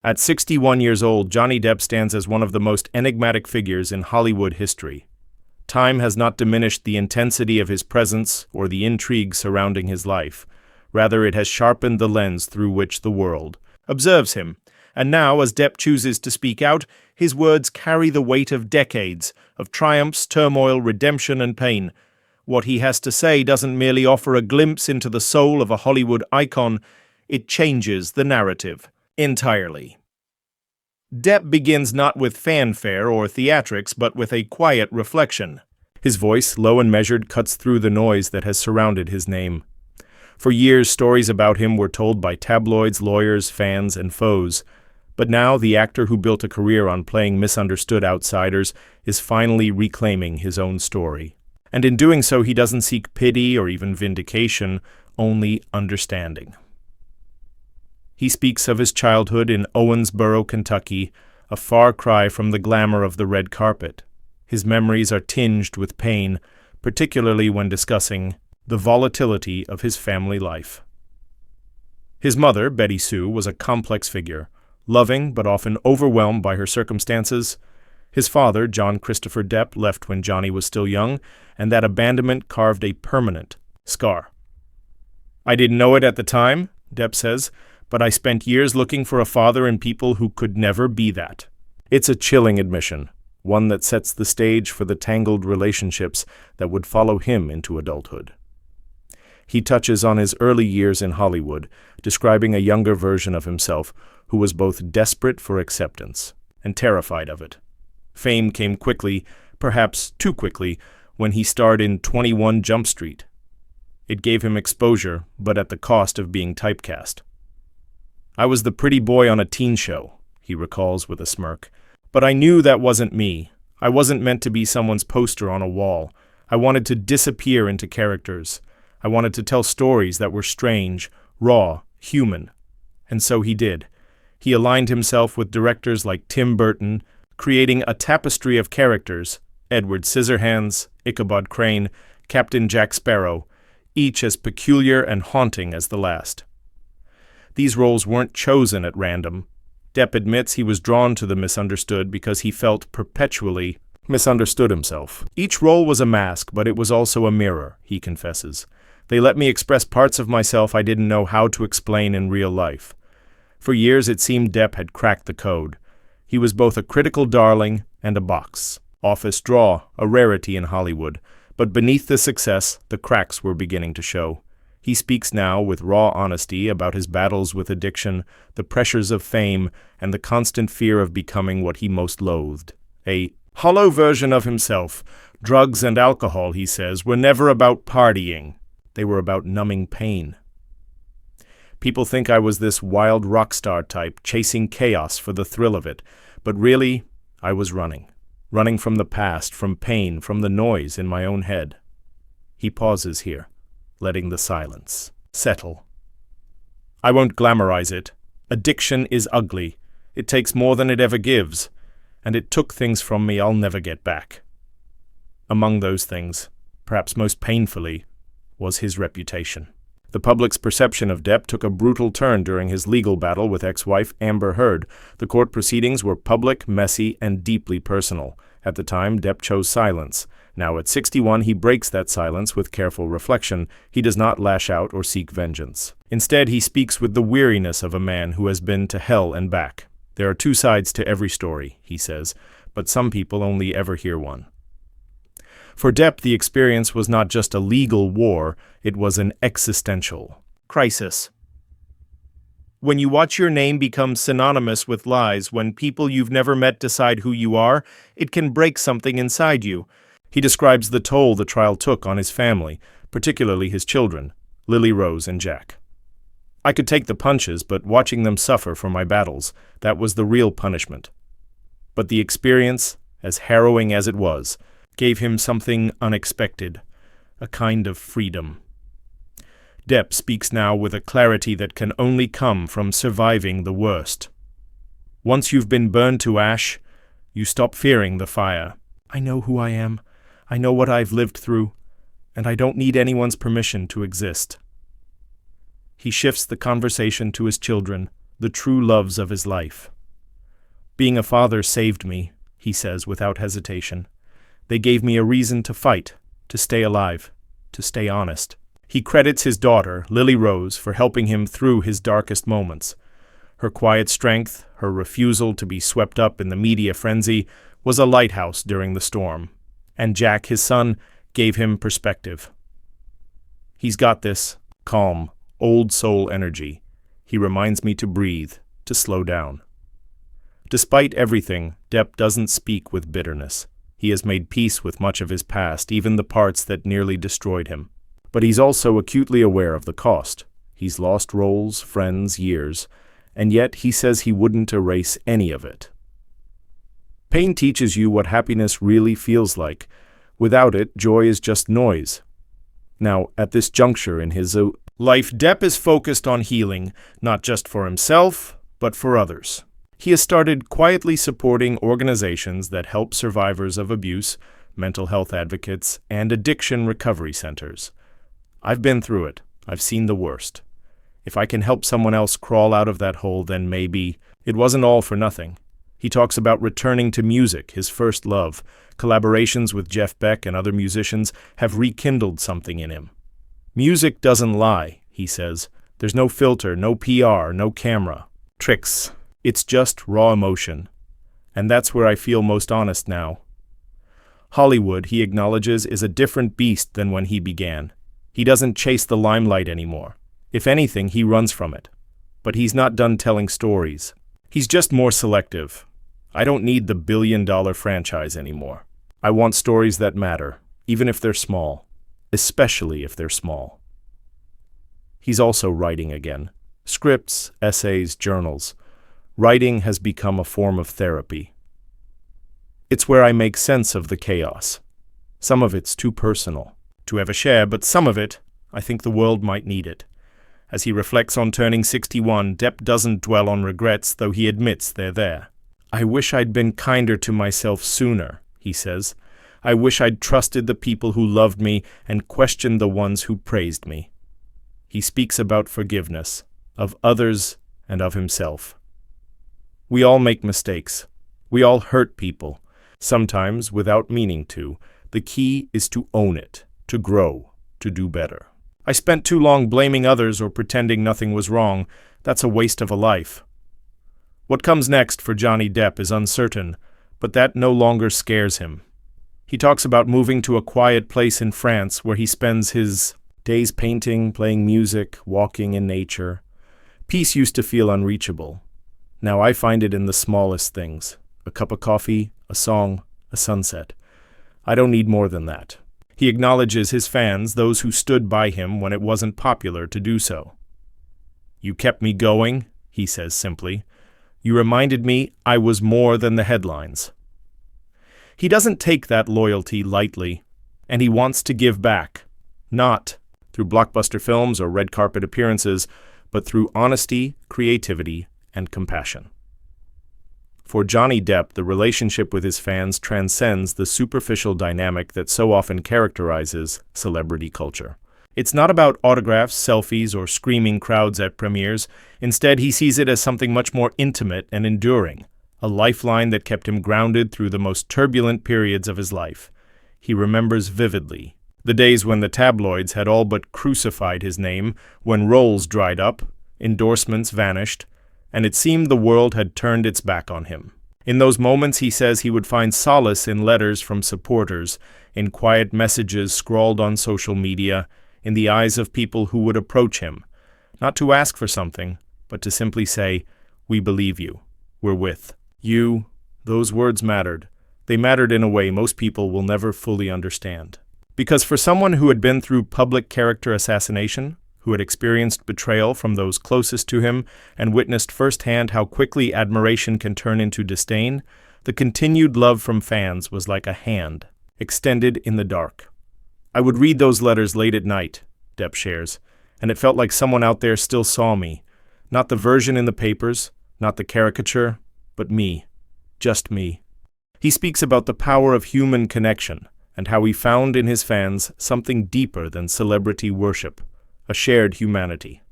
At 61 years old, Johnny Depp stands as one of the most enigmatic figures in Hollywood history. Time has not diminished the intensity of his presence or the intrigue surrounding his life. Rather, it has sharpened the lens through which the world observes him. And now, as Depp chooses to speak out, his words carry the weight of decades, of triumphs, turmoil, redemption, and pain. What he has to say doesn't merely offer a glimpse into the soul of a Hollywood icon, it changes the narrative entirely. Depp begins not with fanfare or theatrics, but with a quiet reflection. His voice, low and measured, cuts through the noise that has surrounded his name. For years, stories about him were told by tabloids, lawyers, fans, and foes. But now, the actor who built a career on playing misunderstood outsiders is finally reclaiming his own story. And in doing so, he doesn't seek pity or even vindication, only understanding. He speaks of his childhood in Owensboro, Kentucky, a far cry from the glamour of the red carpet. His memories are tinged with pain, particularly when discussing the volatility of his family life. His mother, Betty Sue, was a complex figure, loving but often overwhelmed by her circumstances. His father, John Christopher Depp, left when Johnny was still young, and that abandonment carved a permanent scar. "I didn't know it at the time," Depp says, "but I spent years looking for a father in people who could never be that." It's a chilling admission, one that sets the stage for the tangled relationships that would follow him into adulthood. He touches on his early years in Hollywood, describing a younger version of himself who was both desperate for acceptance and terrified of it. Fame came quickly, perhaps too quickly, when he starred in 21 Jump Street. It gave him exposure, but at the cost of being typecast. "I was the pretty boy on a teen show," he recalls with a smirk. "But I knew that wasn't me. I wasn't meant to be someone's poster on a wall. I wanted to disappear into characters. I wanted to tell stories that were strange, raw, human." And so he did. He aligned himself with directors like Tim Burton, creating a tapestry of characters, Edward Scissorhands, Ichabod Crane, Captain Jack Sparrow, each as peculiar and haunting as the last. These roles weren't chosen at random. Depp admits he was drawn to the misunderstood because he felt perpetually misunderstood himself. "Each role was a mask, but it was also a mirror," he confesses. "They let me express parts of myself I didn't know how to explain in real life." For years it seemed Depp had cracked the code. He was both a critical darling and a box office draw, a rarity in Hollywood. But beneath the success, the cracks were beginning to show. He speaks now with raw honesty about his battles with addiction, the pressures of fame, and the constant fear of becoming what he most loathed. A hollow version of himself. Drugs and alcohol, he says, were never about partying. They were about numbing pain. "People think I was this wild rock star type, chasing chaos for the thrill of it. But really, I was running from the past, from pain, from the noise in my own head." He pauses here, letting the silence settle. "I won't glamorize it. Addiction is ugly. It takes more than it ever gives, and it took things from me I'll never get back." Among those things, perhaps most painfully, was his reputation. The public's perception of Depp took a brutal turn during his legal battle with ex-wife Amber Heard. The court proceedings were public, messy, and deeply personal. At the time, Depp chose silence. Now at 61, he breaks that silence with careful reflection. He does not lash out or seek vengeance. Instead, he speaks with the weariness of a man who has been to hell and back. "There are two sides to every story," he says, "but some people only ever hear one." For Depp, the experience was not just a legal war, it was an existential crisis. When you watch your name become synonymous with lies, when people you've never met decide who you are, it can break something inside you. He describes the toll the trial took on his family, particularly his children, Lily Rose and Jack. "I could take the punches, but watching them suffer for my battles, that was the real punishment." But the experience, as harrowing as it was, gave him something unexpected, a kind of freedom. Depp speaks now with a clarity that can only come from surviving the worst. Once you've been burned to ash, you stop fearing the fire. "I know who I am. I know what I've lived through, and I don't need anyone's permission to exist." He shifts the conversation to his children, the true loves of his life. Being a father saved me, he says without hesitation. They gave me a reason to fight, to stay alive, to stay honest. He credits his daughter, Lily Rose, for helping him through his darkest moments. Her quiet strength, her refusal to be swept up in the media frenzy, was a lighthouse during the storm. And Jack, his son, gave him perspective. He's got this calm, old soul energy. He reminds me to breathe, to slow down. Despite everything, Depp doesn't speak with bitterness. He has made peace with much of his past, even the parts that nearly destroyed him. But he's also acutely aware of the cost. He's lost roles, friends, years, and yet he says he wouldn't erase any of it. Pain teaches you what happiness really feels like. Without it, joy is just noise. Now, at this juncture in his life, Depp is focused on healing, not just for himself, but for others. He has started quietly supporting organizations that help survivors of abuse, mental health advocates, and addiction recovery centers. I've been through it. I've seen the worst. If I can help someone else crawl out of that hole, then maybe it wasn't all for nothing. He talks about returning to music, his first love. Collaborations with Jeff Beck and other musicians have rekindled something in him. Music doesn't lie, he says. There's no filter, no PR, no camera. Tricks. It's just raw emotion. And that's where I feel most honest now. Hollywood, he acknowledges, is a different beast than when he began. He doesn't chase the limelight anymore. If anything, he runs from it. But he's not done telling stories. He's just more selective. I don't need the billion-dollar franchise anymore. I want stories that matter, even if they're small, especially if they're small. He's also writing again. Scripts, essays, journals. Writing has become a form of therapy. It's where I make sense of the chaos. Some of it's too personal to ever share, but some of it, I think the world might need it. As he reflects on turning 61, Depp doesn't dwell on regrets, though he admits they're there. I wish I'd been kinder to myself sooner, he says. I wish I'd trusted the people who loved me and questioned the ones who praised me. He speaks about forgiveness, of others and of himself. We all make mistakes. We all hurt people, sometimes without meaning to. The key is to own it, to grow, to do better. I spent too long blaming others or pretending nothing was wrong. That's a waste of a life. What comes next for Johnny Depp is uncertain, but that no longer scares him. He talks about moving to a quiet place in France where he spends his days painting, playing music, walking in nature. Peace used to feel unreachable. Now I find it in the smallest things. A cup of coffee, a song, a sunset. I don't need more than that. He acknowledges his fans, those who stood by him when it wasn't popular to do so. You kept me going, he says simply. You reminded me I was more than the headlines. He doesn't take that loyalty lightly, and he wants to give back, not through blockbuster films or red carpet appearances, but through honesty, creativity, and compassion. For Johnny Depp, the relationship with his fans transcends the superficial dynamic that so often characterizes celebrity culture. It's not about autographs, selfies, or screaming crowds at premieres. Instead, he sees it as something much more intimate and enduring, a lifeline that kept him grounded through the most turbulent periods of his life. He remembers vividly the days when the tabloids had all but crucified his name, when roles dried up, endorsements vanished, and it seemed the world had turned its back on him. In those moments, he says he would find solace in letters from supporters, in quiet messages scrawled on social media, in the eyes of people who would approach him, not to ask for something, but to simply say, "We believe you. We're with you." Those words mattered. They mattered in a way most people will never fully understand. Because for someone who had been through public character assassination, who had experienced betrayal from those closest to him and witnessed firsthand how quickly admiration can turn into disdain, the continued love from fans was like a hand, extended in the dark. I would read those letters late at night, Depp shares, and it felt like someone out there still saw me. Not the version in the papers, not the caricature, but me. Just me. He speaks about the power of human connection and how he found in his fans something deeper than celebrity worship, a shared humanity.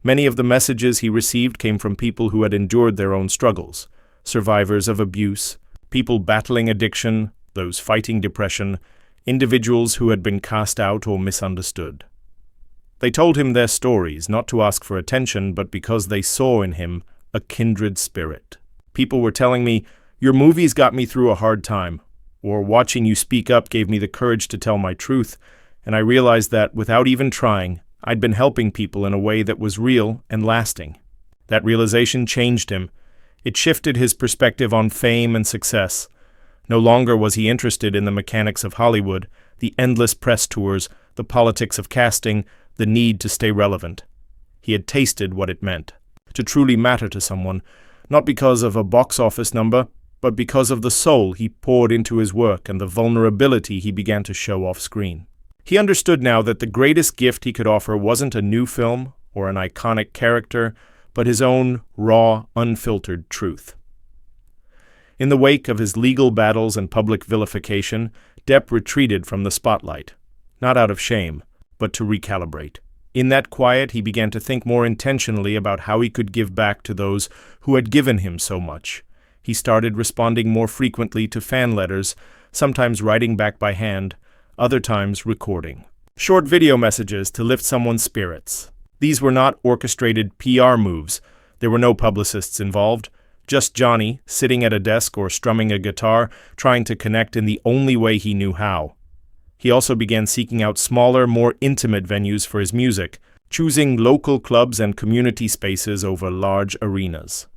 Many of the messages he received came from people who had endured their own struggles, survivors of abuse, people battling addiction, those fighting depression, individuals who had been cast out or misunderstood. They told him their stories, not to ask for attention, but because they saw in him a kindred spirit. People were telling me, "Your movies got me through a hard time," or "Watching you speak up gave me the courage to tell my truth," and I realized that, without even trying, I'd been helping people in a way that was real and lasting. That realization changed him. It shifted his perspective on fame and success. No longer was he interested in the mechanics of Hollywood, the endless press tours, the politics of casting, the need to stay relevant. He had tasted what it meant to truly matter to someone, not because of a box office number, but because of the soul he poured into his work and the vulnerability he began to show off screen. He understood now that the greatest gift he could offer wasn't a new film or an iconic character, but his own raw, unfiltered truth. In the wake of his legal battles and public vilification, Depp retreated from the spotlight, not out of shame, but to recalibrate. In that quiet, he began to think more intentionally about how he could give back to those who had given him so much. He started responding more frequently to fan letters, sometimes writing back by hand, other times recording short video messages to lift someone's spirits. These were not orchestrated PR moves. There were no publicists involved, just Johnny, sitting at a desk or strumming a guitar, trying to connect in the only way he knew how. He also began seeking out smaller, more intimate venues for his music, choosing local clubs and community spaces over large arenas.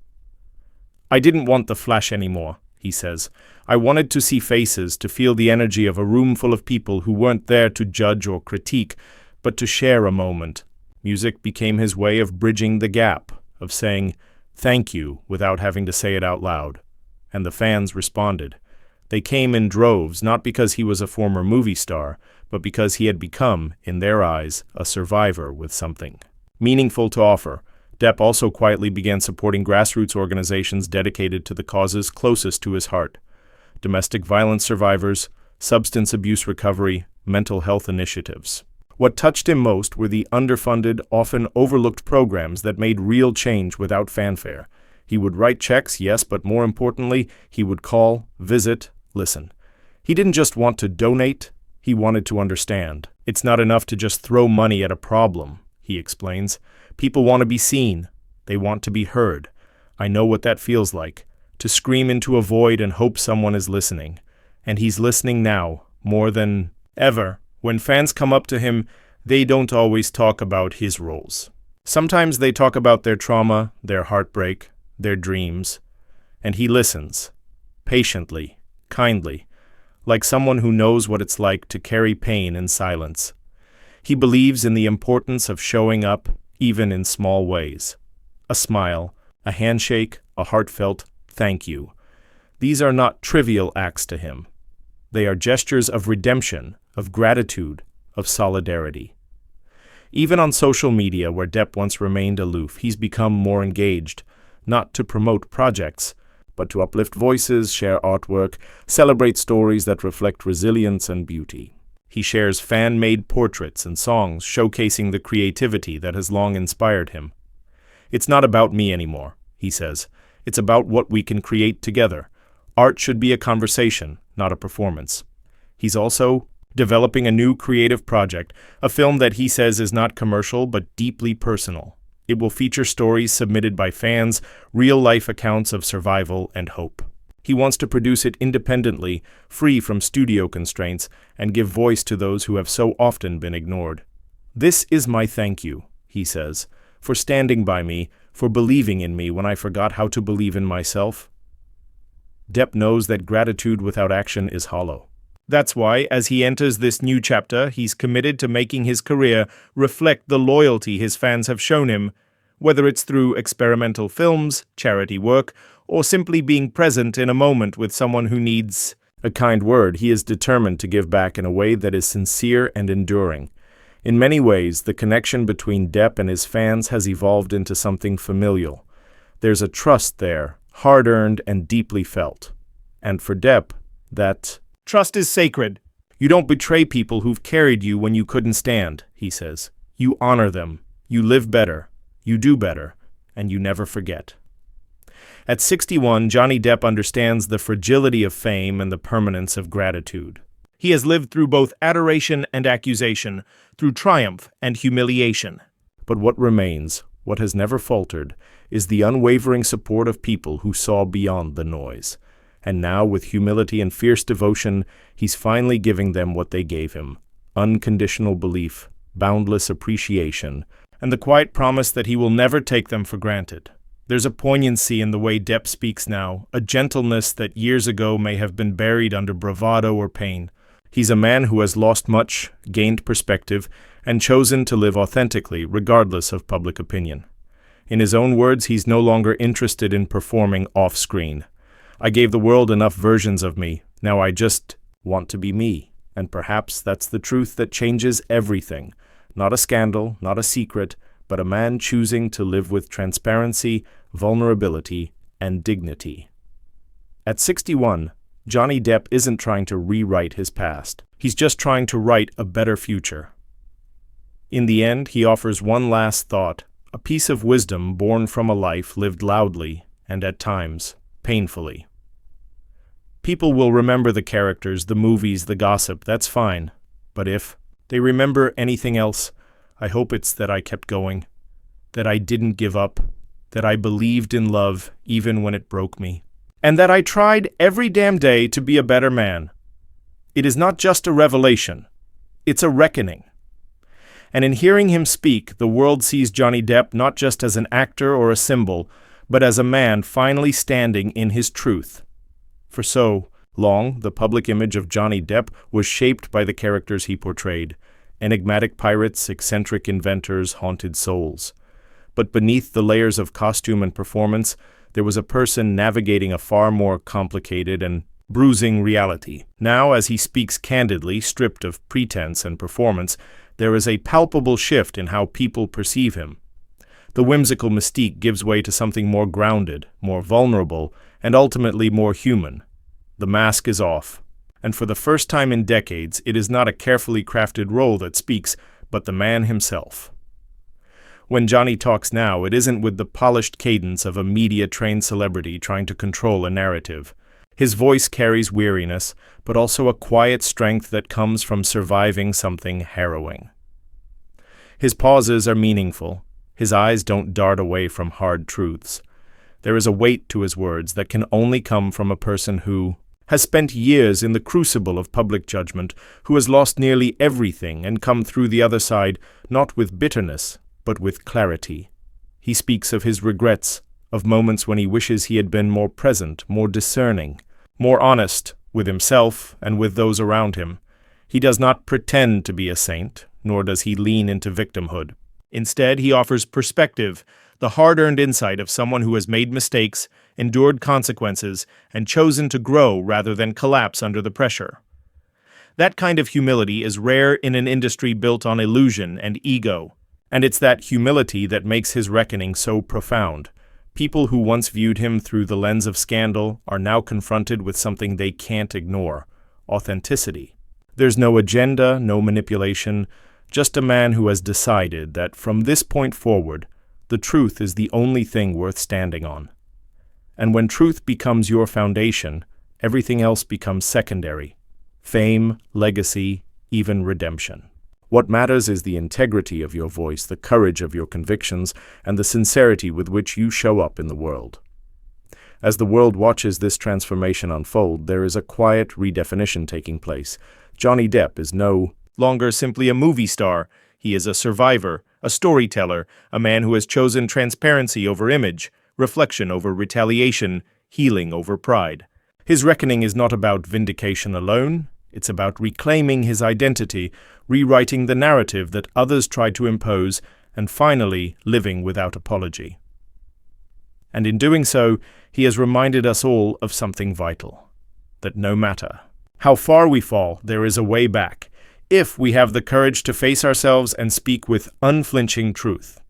"I didn't want the flash anymore," he says. "I wanted to see faces, to feel the energy of a room full of people who weren't there to judge or critique, but to share a moment." Music became his way of bridging the gap, of saying thank you without having to say it out loud. And the fans responded. They came in droves, not because he was a former movie star, but because he had become, in their eyes, a survivor with something meaningful to offer. Depp also quietly began supporting grassroots organizations dedicated to the causes closest to his heart: domestic violence survivors, substance abuse recovery, mental health initiatives. What touched him most were the underfunded, often overlooked programs that made real change without fanfare. He would write checks, yes, but more importantly, he would call, visit, listen. He didn't just want to donate, he wanted to understand. "It's not enough to just throw money at a problem," he explains. "People want to be seen. They want to be heard. I know what that feels like, to scream into a void and hope someone is listening. And he's listening now, more than ever." When fans come up to him, they don't always talk about his roles. Sometimes they talk about their trauma, their heartbreak, their dreams. And he listens, patiently, kindly, like someone who knows what it's like to carry pain in silence. He believes in the importance of showing up, even in small ways. A smile, a handshake, a heartfelt thank you. These are not trivial acts to him. They are gestures of redemption, of gratitude, of solidarity. Even on social media, where Depp once remained aloof, he's become more engaged, not to promote projects, but to uplift voices, share artwork, celebrate stories that reflect resilience and beauty. He shares fan-made portraits and songs showcasing the creativity that has long inspired him. "It's not about me anymore," he says. "It's about what we can create together. Art should be a conversation, not a performance." He's also developing a new creative project, a film that he says is not commercial but deeply personal. It will feature stories submitted by fans, real-life accounts of survival and hope. He wants to produce it independently, free from studio constraints, and give voice to those who have so often been ignored. "This is my thank you," he says, "for standing by me, for believing in me when I forgot how to believe in myself." Depp knows that gratitude without action is hollow. That's why, as he enters this new chapter, he's committed to making his career reflect the loyalty his fans have shown him, whether it's through experimental films, charity work, or simply being present in a moment with someone who needs a kind word. He is determined to give back in a way that is sincere and enduring. In many ways, the connection between Depp and his fans has evolved into something familial. There's a trust there, hard-earned and deeply felt. And for Depp, that trust is sacred. "You don't betray people who've carried you when you couldn't stand," he says. "You honor them. You live better. you do better, and you never forget. At 61, Johnny Depp understands the fragility of fame and the permanence of gratitude. He has lived through both adoration and accusation, through triumph and humiliation. But what remains, what has never faltered, is the unwavering support of people who saw beyond the noise. And now, with humility and fierce devotion, he's finally giving them what they gave him: unconditional belief, boundless appreciation, and the quiet promise that he will never take them for granted. There's a poignancy in the way Depp speaks now, a gentleness that years ago may have been buried under bravado or pain. He's a man who has lost much, gained perspective, and chosen to live authentically, regardless of public opinion. In his own words, he's no longer interested in performing off-screen. I gave the world enough versions of me, now I just want to be me. And perhaps that's the truth that changes everything. Not a scandal, not a secret, but a man choosing to live with transparency, vulnerability, and dignity. At 61, Johnny Depp isn't trying to rewrite his past. He's just trying to write a better future. In the end, he offers one last thought, a piece of wisdom born from a life lived loudly and, at times, painfully. People will remember the characters, the movies, the gossip, that's fine. But if they remember anything else, I hope it's that I kept going, that I didn't give up, that I believed in love even when it broke me, and that I tried every damn day to be a better man. It is not just a revelation, it's a reckoning. And in hearing him speak, the world sees Johnny Depp not just as an actor or a symbol, but as a man finally standing in his truth. For so long, the public image of Johnny Depp was shaped by the characters he portrayed: enigmatic pirates, eccentric inventors, haunted souls. But beneath the layers of costume and performance, there was a person navigating a far more complicated and bruising reality. Now, as he speaks candidly, stripped of pretense and performance, there is a palpable shift in how people perceive him. The whimsical mystique gives way to something more grounded, more vulnerable, and ultimately more human. The mask is off, and for the first time in decades, it is not a carefully crafted role that speaks, but the man himself. When Johnny talks now, it isn't with the polished cadence of a media-trained celebrity trying to control a narrative. His voice carries weariness, but also a quiet strength that comes from surviving something harrowing. His pauses are meaningful. His eyes don't dart away from hard truths. There is a weight to his words that can only come from a person who has spent years in the crucible of public judgment, who has lost nearly everything and come through the other side not with bitterness, but with clarity. He speaks of his regrets, of moments when he wishes he had been more present, more discerning, more honest with himself and with those around him. He does not pretend to be a saint, nor does he lean into victimhood. Instead, he offers perspective, the hard-earned insight of someone who has made mistakes, endured consequences, and chosen to grow rather than collapse under the pressure. That kind of humility is rare in an industry built on illusion and ego, and it's that humility that makes his reckoning so profound. People who once viewed him through the lens of scandal are now confronted with something they can't ignore: authenticity. There's no agenda, no manipulation, just a man who has decided that from this point forward, the truth is the only thing worth standing on. And when truth becomes your foundation, everything else becomes secondary: fame, legacy, even redemption. What matters is the integrity of your voice, the courage of your convictions, and the sincerity with which you show up in the world. As the world watches this transformation unfold, there is a quiet redefinition taking place. Johnny Depp is no longer simply a movie star. He is a survivor, a storyteller, a man who has chosen transparency over image, reflection over retaliation, healing over pride. His reckoning is not about vindication alone. It's about reclaiming his identity, rewriting the narrative that others tried to impose, and finally living without apology. And in doing so, he has reminded us all of something vital: that no matter how far we fall, there is a way back, if we have the courage to face ourselves and speak with unflinching truth.